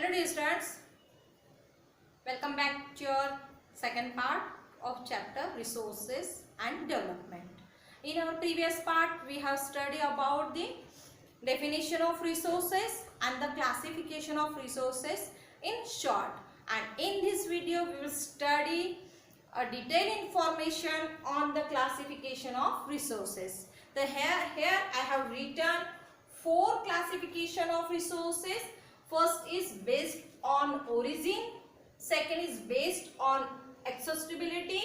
Hello dear students, welcome back to your second part of chapter Resources and Development. In our previous part we have studied about the definition of resources and the classification of resources in short, and in this video we will study a detailed information on the classification of resources. Here I have written 4 classification of resources. First is based on origin, second is based on accessibility,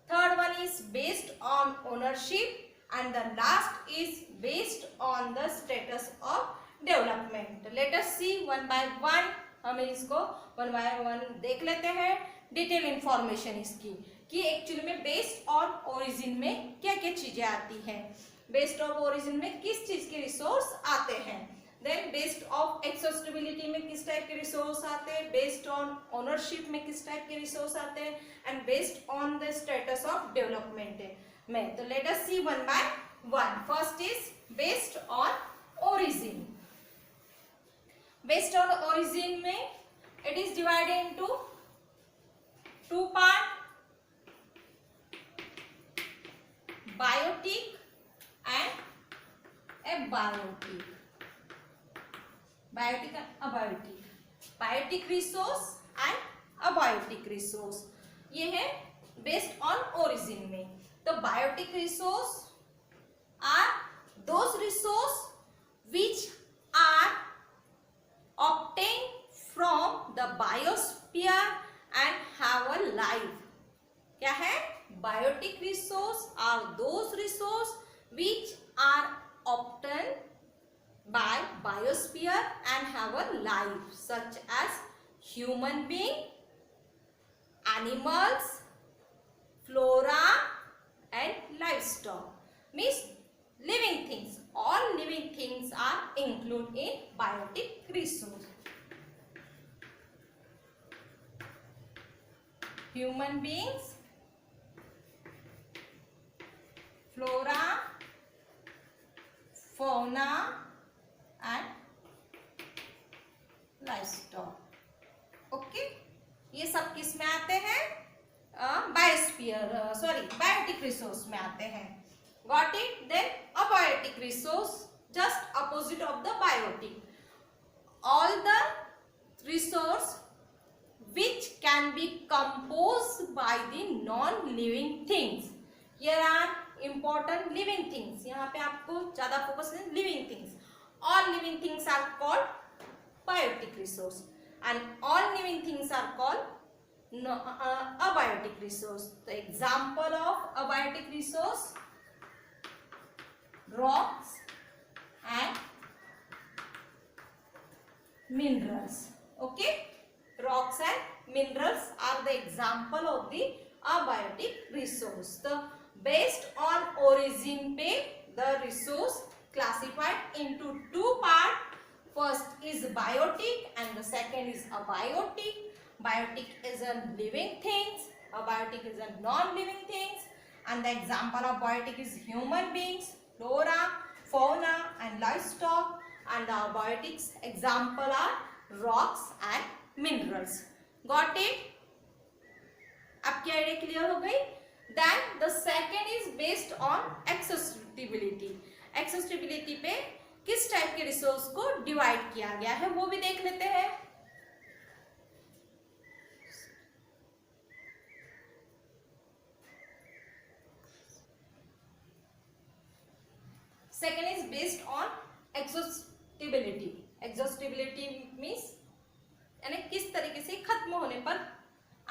third one is based on ownership, and the last is based on the status of development. Let us see one by one. हम इसको one by one देख लेते हैं detail information इसकी कि actually में based on origin में क्या क्या चीजें आती हैं, बेस्ड ऑफ ओरिजिन में किस चीज के रिसोर्स आते हैं, देन बेस्ड ऑफ एक्सेसिबिलिटी में किस टाइप के रिसोर्स आते हैं, बेस्ड ऑन ओनरशिप में किस टाइप के रिसोर्स आते हैं, and based on the status of development में. तो let us see one by one. First is based on origin. Based on origin में it is divided into 2 part, biotic and abiotic. Biotic and abiotic. Biotic resource and abiotic resource ये है based on origin में. तो biotic resource are those resource which are obtained from the biosphere and have a life. क्या है? Biotic resource are those resource which are obtained by biosphere and have a life, such as human being, animals, flora and livestock. Means living things. All living things are included in biotic resource. Human beings, flora, fauna and livestock. Okay, ये सब किस में आते हैं? Biosphere biotic resource में आते हैं. Got it? Then abiotic resource, just opposite of the biotic. All the resource which can be composed by the non-living things. Here are important living things. यहाँ पे आपको ज़्यादा फोकस है living things. All living things are called biotic resource, and all living things are called abiotic resource. The example of abiotic resource: rocks and minerals. Okay, rocks and minerals are the example of the abiotic resource. So based on origin पे the resource classified into 2 parts. First is biotic and the second is abiotic. Biotic is a living things, abiotic is a non-living things, and the example of biotic is human beings, flora, fauna and livestock, and the abiotics example are rocks and minerals. Got it? आपकी idea clear हो गई? Then the second is based on accessibility. Accessibility पे किस type के resource को divide किया गया है वो भी देख लेते हैं. Second is based on exhaustibility. Exhaustibility means यानी किस तरीके से खत्म होने पर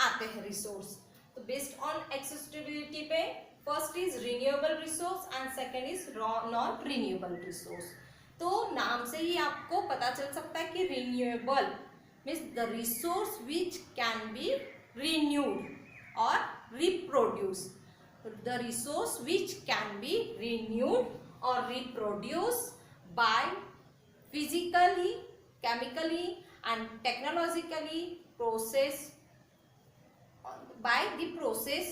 आते हैं रिसोर्स. तो बेस्ड ऑन एक्सेसिबिलिटी पे first is renewable resource and second is non renewable resource. तो नाम से ही आपको पता चल सकता है कि renewable means the resource which can be renewed or reproduce. The resource which can be renewed or reproduce by physically, chemically and technologically process by the process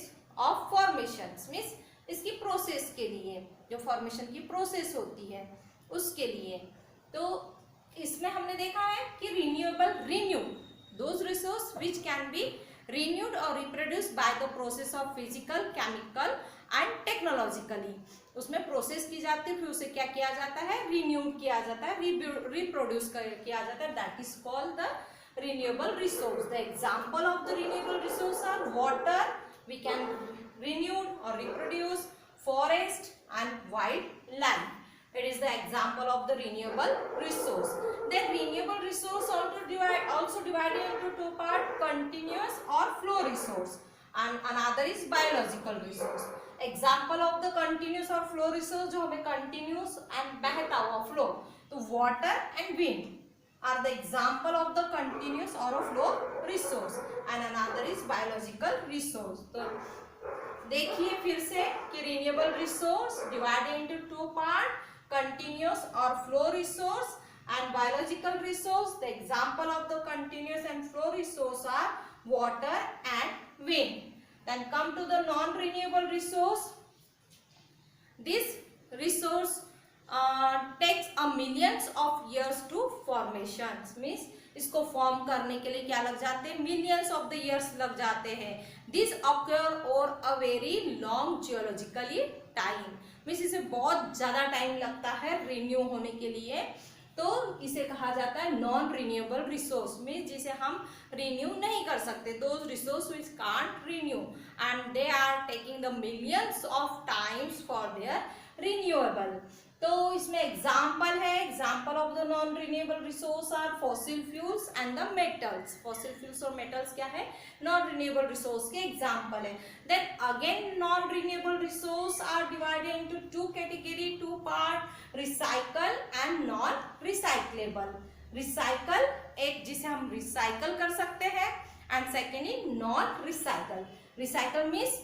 of formations. means इसकी प्रोसेस के लिए जो formation की process होती है उसके लिए. तो इसमें हमने देखा है कि renewable, renew those resource which can B renewed or reproduced by the process of physical, chemical and technologically। उसमें प्रोसेस की जाती है, फिर उसे क्या किया जाता है, रिन्यू किया जाता है, रिप्रोड्यूस किया जाता है, that is called the renewable resource। The example of the renewable resource are water, we can renew or reproduce, forest and wildlife, it is the example of the renewable resource। Then renewable resource also divided into two parts, continuous or flow resource, and another is biological resource। example of the continuous or flow resource जो हमें continuous and बहता हुआ flow, तो water and wind are the example of the continuous or a flow resource, and another is biological resource। तो देखिए फिर से कि renewable resource divided into two part, continuous or flow resource and biological resource। the example of the continuous and flow resource are water and wind। then come to the non renewable resource। this resource takes a millions of years to formations, means इसको form करने के लिए क्या लग जाते हैं, millions of the years लग जाते हैं। दिस ऑक्योर और a very long geologically time, means इसे बहुत ज्यादा टाइम लगता है रिन्यू होने के लिए, तो इसे कहा जाता है नॉन रिन्यूएबल रिसोर्स, मीन्स जिसे हम रिन्यू नहीं कर सकते, those resource which can't renew and they are taking the millions of times for their renewable. तो इसमें एग्जाम्पल है, example of the non renewable resource are fossil fuels and the metals. Fossil fuels और metals क्या है, non renewable resource के example है। Then again non renewable resource are divided into two category, two part, recycle and non recyclable. Recycle एक जिसे हम recycle कर सकते हैं, and second is non recycle. Recycle means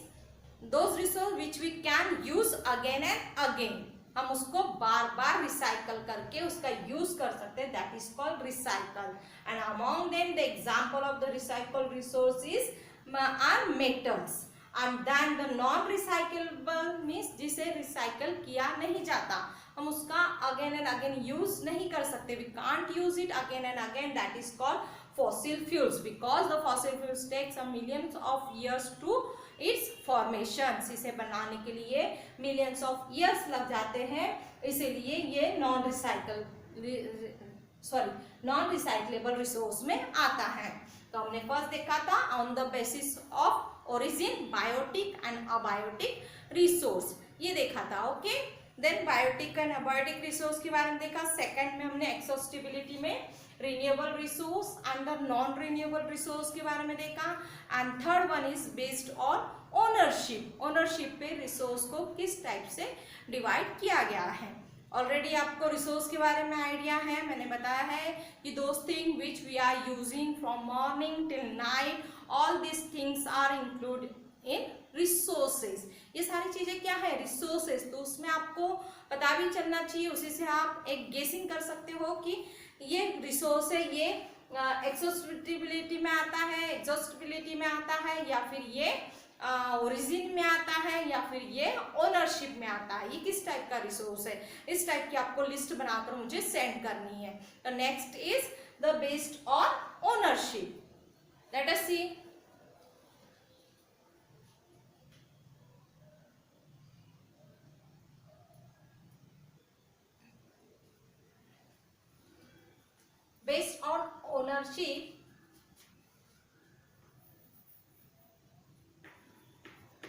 those resource which we can use again and again, हम उसको बार बार recycle करके उसका यूज कर सकते हैं, that is called recycle. And among them the example of the recycle resource is are metals. And then the non recyclable means जिसे recycle किया नहीं जाता, हम उसका अगेन एंड अगेन यूज नहीं कर सकते, we can't use it again and again, that is called fossil fuels, because the fossil fuels takes a millions of years to its formations। इसे बनाने के लिए millions of years लग जाते हैं, इसीलिए ये नॉन रिसाइक्लेबल रिसोर्स में आता है। तो हमने फर्स्ट देखा था on the basis of origin, biotic and abiotic resource, ये देखा था। Okay, then biotic and abiotic resource के बारे में देखा। सेकंड में हमने एक्सॉस्टिबिलिटी में renewable resource and the non renewable resource के बारे में देखा। And third one is based on ownership, ownership पे रिसोर्स को किस टाइप से डिवाइड किया गया है। ऑलरेडी आपको रिसोर्स के बारे में आइडिया है, मैंने बताया है कि those thing which we are using from morning till night, all this things are include in resources. ये सारी चीजें क्या है, रिसोर्सेज। तो उसमें आपको पता भी चलना चाहिए, उसी से आप एक गेसिंग कर सकते हो कि ये रिसोर्स है, ये एक्सॉस्टिबिलिटी में आता है, एग्जॉस्टिबिलिटी में आता है, या फिर ये ओरिजिन में आता है, या फिर ये ओनरशिप में आता है, ये किस टाइप का रिसोर्स है, इस टाइप की आपको लिस्ट बनाकर मुझे सेंड करनी है। तो next is the based on ownership, let us see. Based on ownership,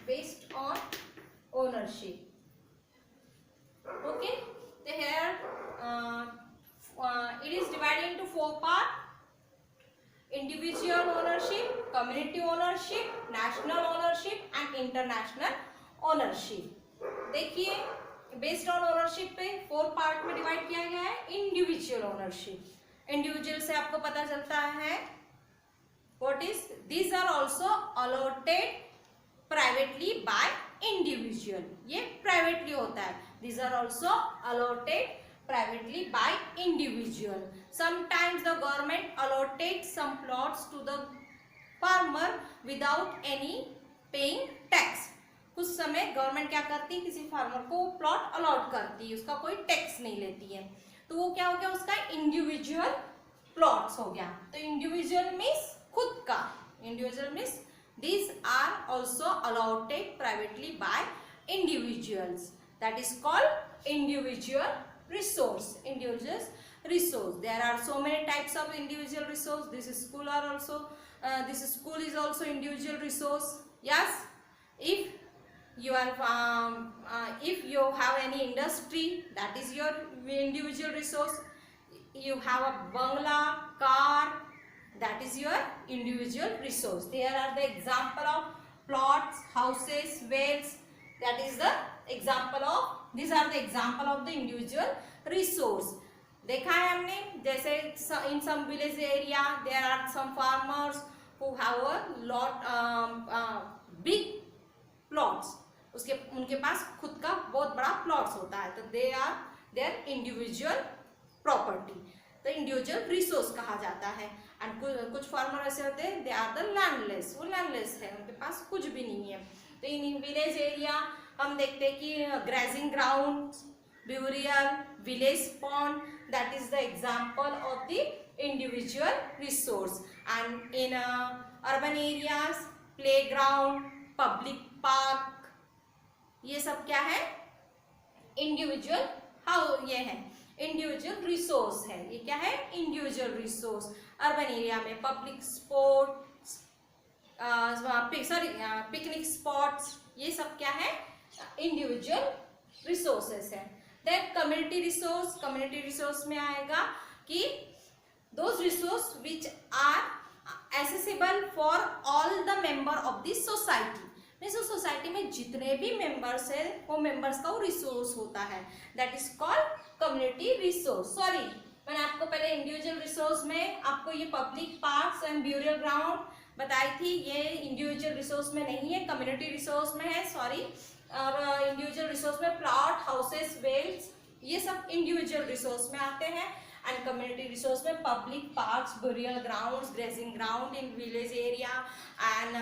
based on ownership, okay, so here it is divided into four parts: individual ownership, community ownership, national ownership and international ownership। देखिए based on ownership पे four part में divide किया गया है। Individual ownership, individual से आपको पता चलता है what is, these are also allotted privately by individual, ये प्राइवेटली होता है। These are also allotted privately by individual. Sometimes the government allotted some plots to the farmer without any paying tax। कुछ समय गवर्नमेंट क्या करती है, किसी farmer को प्लॉट अलॉट करती है, उसका कोई टैक्स नहीं लेती है। तो वो क्या हो गया, उसका इंडिविजुअल प्लॉट्स हो गया। तो इंडिविजुअल मीन्स खुद का, individual means these are also allotted privately by individuals, that is called individual resource. Individual resource, there are so many types of individual resource. This is school are also this school is also individual resource. Yes, if you are if you have any industry, that is your individual resource. You have a bungalow, car, that is your individual resource. There are the example of plots, houses, wells, that is the example of, these are the example of the individual resource. देखा है हमने, जैसे in some village area there are some farmers who have a lot big plots, उसके उनके पास खुद का बहुत बड़ा प्लॉट्स होता है, तो they are their individual property, तो इंडिविजुअल रिसोर्स कहा जाता है। एंड कुछ फार्मर ऐसे होते हैं, दे आर द लैंडलेस, वो लैंडलेस है, उनके पास कुछ भी नहीं है। तो इन विलेज एरिया हम देखते हैं कि grazing ground, burial, village pond, that is the example of the individual resource. And in urban areas play ground, public park, ये सब क्या है, इंडिविजुअल ये है इंडिविजुअल रिसोर्स है। ये क्या है, इंडिविजुअल रिसोर्स। अर्बन एरिया में public sports, sorry picnic spots, ये सब क्या है, इंडिविजुअल रिसोर्सेस है। Then community resource, community resource में आएगा कि those resource which are accessible for all the member of the society, means उस सोसाइटी में जितने भी मेंबर्स है वो मेंबर्स का वो रिसोर्स होता है, that is called community resource. Sorry, मैंने आपको पहले इंडिविजुअल रिसोर्स में आपको ये public parks and burial ground बताई थी, ये इंडिविजुअल रिसोर्स में नहीं है, कम्युनिटी रिसोर्स में है, सॉरी। और इंडिविजुअल रिसोर्स में प्लॉट, हाउसेस, वेल्स, ये सब इंडिविजुअल रिसोर्स में आते हैं। एंड कम्युनिटी रिसोर्स में public parks, burial grounds, grazing ground in village area and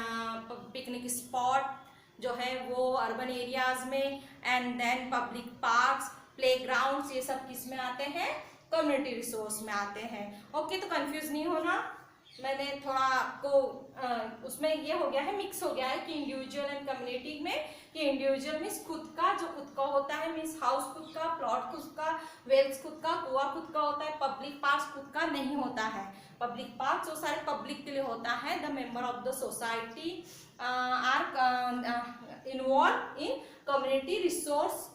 picnic spot जो है वो अर्बन एरियाज में, and then public parks, play grounds, ये सब किस में आते हैं, कम्युनिटी रिसोर्स में आते हैं। ओके, तो कंफ्यूज नहीं होना, मैंने थोड़ा आपको उसमें ये हो गया है, मिक्स हो गया है कि इंडिविजुअल एंड कम्युनिटी में, कि इंडिविजुअल मीन्स खुद का, जो खुद का होता है, मीन्स हाउस खुद का, प्लॉट खुद का, वेल्स खुद का, कुआं खुद का होता है। पब्लिक पार्क खुद का नहीं होता है, पब्लिक पार्क जो सारे पब्लिक के लिए होता है। The member of the society are involve in community resource,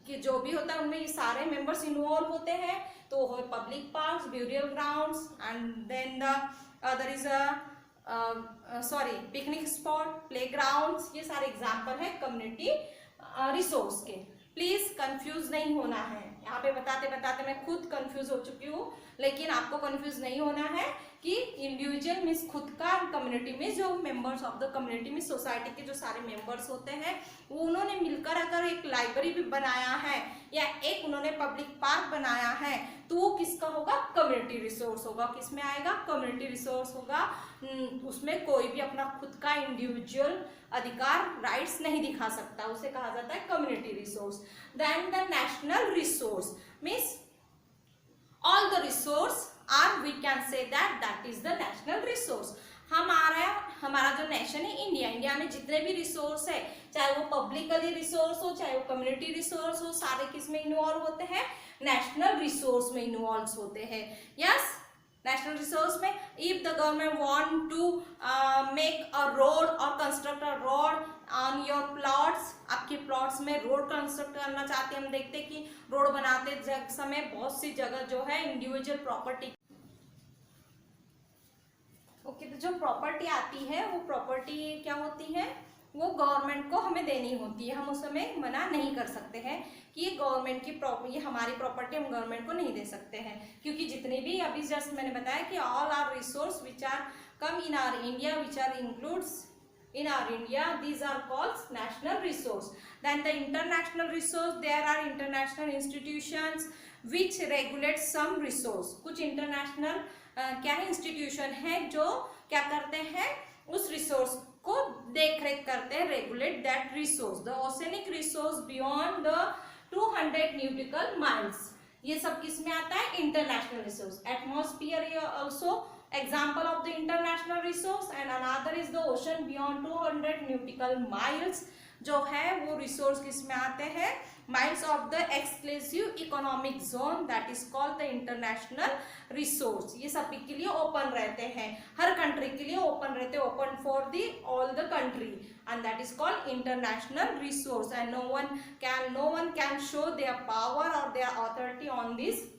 कि जो भी होता है उनमें ये सारे मेंबर्स इन्वॉल्व होते हैं, तो वो है public parks, burial grounds, and then the other is sorry picnic spot, play grounds, ये सारे एग्जाम्पल है कम्युनिटी रिसोर्स के। प्लीज कंफ्यूज नहीं होना है, यहाँ पे बताते बताते मैं खुद कंफ्यूज हो चुकी हूँ, लेकिन आपको कंफ्यूज नहीं होना है कि इंडिविजुअल मीन्स खुद का, कम्युनिटी में जो मेंबर्स ऑफ द कम्युनिटी में सोसाइटी के जो सारे मेंबर्स होते हैं वो उन्होंने मिलकर अगर एक लाइब्रेरी भी बनाया है या एक उन्होंने पब्लिक पार्क बनाया है, तो वो किसका होगा, कम्युनिटी रिसोर्स होगा। किस में आएगा, कम्युनिटी रिसोर्स होगा। उसमें कोई भी अपना खुद का इंडिविजुअल अधिकार, राइट्स नहीं दिखा सकता, उसे कहा जाता है community resource. Then the national resource means all the resource or we can say that is the national resource। हमारा जो नेशन है इंडिया, इंडिया में जितने भी रिसोर्स है, चाहे वो पब्लिकली रिसोर्स हो, चाहे वो कम्युनिटी रिसोर्स हो, सारे किस में इन्वॉल्व होते हैं, नेशनल रिसोर्स में इन्वॉल्व होते हैं। यस, नेशनल रिसोर्स में if the government want to make a road or construct a road on your plots, आपके प्लॉट्स में रोड कंस्ट्रक्ट करना चाहते हैं, हम देखते हैं कि रोड बनाते समय बहुत सी जगह जो है इंडिविजुअल प्रॉपर्टी, ओके, तो जो प्रॉपर्टी आती है वो प्रॉपर्टी क्या होती है, वो गवर्नमेंट को हमें देनी होती है, हम उस समय मना नहीं कर सकते हैं कि ये गवर्नमेंट की प्रॉपर्टी, ये हमारी प्रॉपर्टी, हम गवर्नमेंट को नहीं दे सकते हैं, क्योंकि जितने भी अभी जस्ट मैंने बताया कि all our resource which are come in our India, which are includes in our India, these are called national resource। Then the international resource, there are international institutions which regulate some resource। कुछ international क्या है, institution है जो क्या करते हैं, उस resource को देख रेख करते हैं, regulate that resource। The oceanic resource beyond the 200 nautical miles, ये सब किस में आता है? International resource. Atmosphere also example of the international resource and another is the ocean beyond 200 nautical miles. जो है वो रिसोर्स किस में आते हैं? Miles of the exclusive economic zone, that is called the international resource. ये सभी के लिए ओपन रहते हैं, हर कंट्री के लिए ओपन रहते हैं, open for the all the country, and that is called international resource. And no one can show their power or their authority on this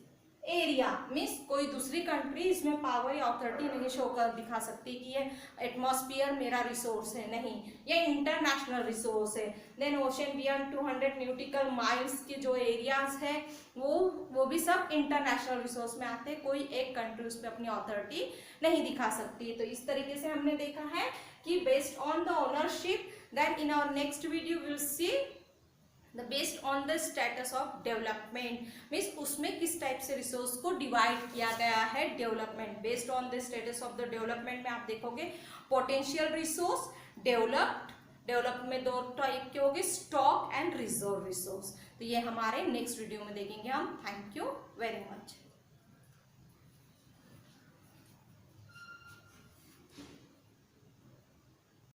area. Means कोई दूसरी कंट्री इसमें पावर या अथॉरिटी नहीं show कर दिखा सकती कि ये एटमॉस्फेयर मेरा रिसोर्स है, नहीं, ये इंटरनेशनल रिसोर्स है. Then ocean beyond 200 nautical miles के जो एरियाज है वो भी सब इंटरनेशनल रिसोर्स में आते हैं. कोई एक कंट्री उसमें अपनी अथॉरिटी नहीं दिखा सकती. तो इस तरीके से हमने देखा है कि based on the ownership. Then in our next video will see the based on the status of development, means उसमें किस टाइप से रिसोर्स को डिवाइड किया गया है. Development, based on the status of the development में आप देखोगे पोटेंशियल रिसोर्स, डेवलप में दो टाइप के होंगे, स्टॉक एंड रिजर्व रिसोर्स. तो ये हमारे नेक्स्ट वीडियो में देखेंगे हम. Thank you very much.